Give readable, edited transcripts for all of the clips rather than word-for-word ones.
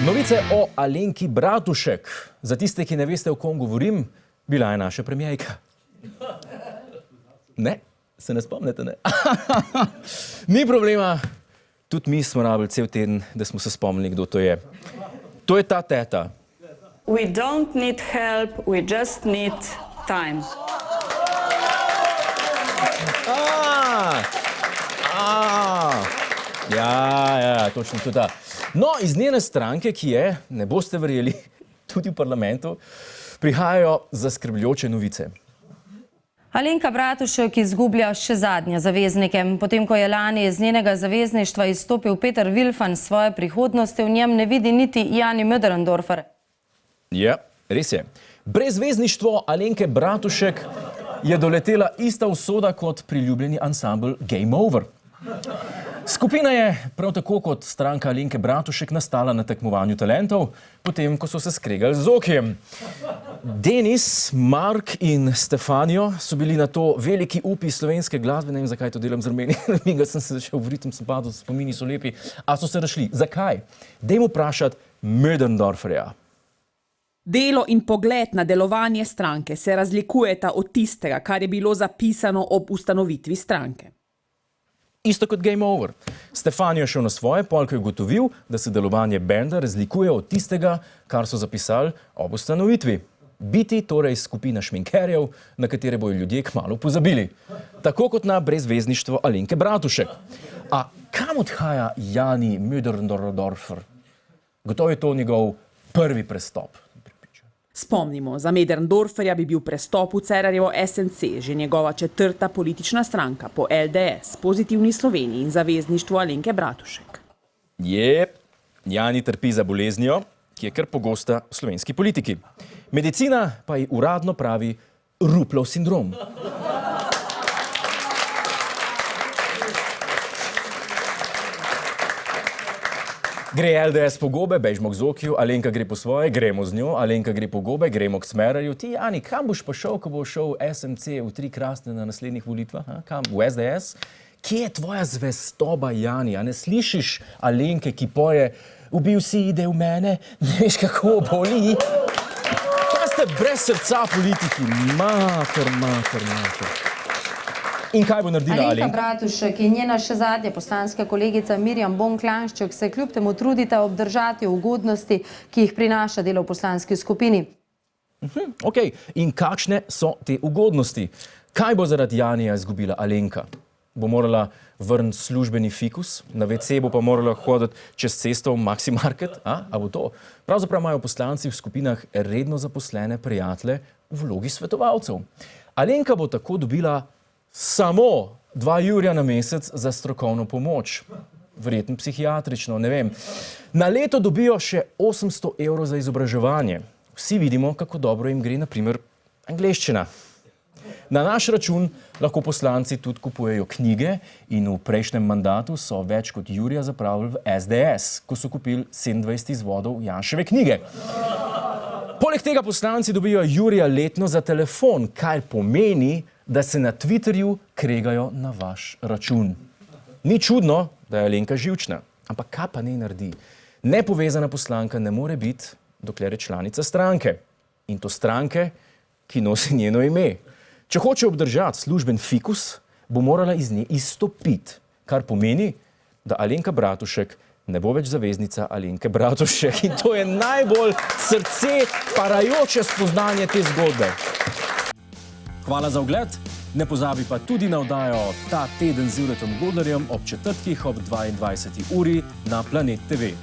Novice o Alenki Bratušek. Za tiste, ki ne veste, o kom govorim, bila je naša premijerka. Ne? Se ne spomnite, ne? Ni problema. Tudi mi smo rabili cel teden, da smo se spomnili, kdo to je. To je ta teta. We don't need help, we just need time. Ja, točno to ta. No, iz njene stranke, ki je, ne boste verjeli, tudi v parlamentu, prihajajo zaskrbljujoče novice. Alenka Bratušek izgublja še zadnje zaveznike. Potem, ko je lani iz njenega zavezništva izstopil Peter Vilfan, svoje prihodnosti v njem ne vidi niti Jani Möderndorfer. Ja, res je. Brezvezništvo Alenke Bratušek je doletela ista usoda kot priljubljeni ansambel Game Over. Skupina je prav tako kot stranka Alenke Bratušek nastala na tekmovanju talentov, potem, ko so se skregali z Zokijem. Denis, Mark in Stefanijo so bili na to veliki upi slovenske glasbe, ne vem, zakaj to delam z rumeni, minga sem se začel v ritem, sem padel, spomini so lepi, a so se razšli. Zakaj? Dajmo vprašati Möderndorferja. Delo in pogled na delovanje stranke se razlikujeta od tistega, kar je bilo zapisano ob ustanovitvi stranke. Isto kot Game Over. Stefanijo je šel na svoje, polk je ugotovil, da se delovanje benda razlikuje od tistega, kar so zapisali ob ustanovitvi. Biti torej skupina šminkerjev, na katere bojo ljudje kmalu pozabili. Tako kot na brezvezništvo Alenke Bratušek. A kam odhaja Jani Möderndorfer? Gotovo je to njegov prvi prestop. Spomnimo, za Möderndorferja bi bil prestop v Cerarjevo SNC že njegova četrta politična stranka po LDS, Pozitivni Sloveniji in zavezništvu Alenke Bratušek. Jep, Jani trpi za boleznijo, ki je kar pogosta v slovenski politiki. Medicina pa ji uradno pravi Ruplov sindrom. Gre LDS po gobe, bežmo k Zokiju, Alenka gre po svoje, gremo z njo, Alenka gre po gobe, gremo k Smerarju. Ti, Jani, kam boš pa šel, ko bo šel v SMC v Tri krasne na naslednjih volitvah? Kam? V SDS? Kje je tvoja zvestoba, Jani? A ne slišiš Alenke, ki poje, ubil si ide v mene, ne veš, kako boli? Pa ste brez srca politiki, mater. In kaj bo naredila Alenka? Alenka Bratušek in njena še zadnja poslanska kolegica Mirjam Bon Klanjšček se kljub temu trudita obdržati ugodnosti, ki jih prinaša delo v poslanski skupini. Ok, in kakšne so te ugodnosti? Kaj bo zaradi Janija izgubila Alenka? Bo morala vrniti službeni fikus, na WC bo pa morala hoditi čez cesto v Maxi Market? A bo to? Pravzaprav imajo poslanci v skupinah redno zaposlene prijatelje v vlogi svetovalcev. Alenka bo tako dobila samo 2 jurja na mesec za strokovno pomoč. Verjetno psihiatrično, ne vem. Na leto dobijo še 800 evrov za izobraževanje. Vsi vidimo, kako dobro jim gre, na primer, angleščina. Na naš račun lahko poslanci tudi kupujejo knjige in v prejšnjem mandatu so več kot jurja zapravili v SDS, ko so kupili 27 izvodov Janševe knjige. Poleg tega poslanci dobijo jurja letno za telefon, kar pomeni, da se na Twitterju kregajo na vaš račun. Ni čudno, da je Alenka živčna, ampak kaj pa ne naredi? Nepovezana poslanka ne more biti, dokler je članica stranke. In to stranke, ki nosi njeno ime. Če hoče obdržati služben fikus, bo morala iz nje izstopiti, kar pomeni, da Alenka Bratušek ne bo več zaveznica Alenke Bratušek. In to je najbolj srce parajoče spoznanje te zgodbe. Hvala za ogled, ne pozabi pa tudi na oddajo Ta teden z Juretom Godlerjem ob četrtkih ob 22. uri na Planet TV.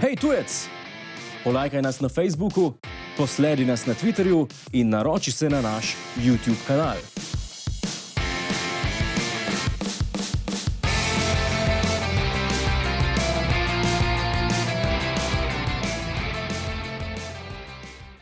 Hej tujec, polajkaj nas na Facebooku, posledi nas na Twitterju in naroči se na naš YouTube kanal.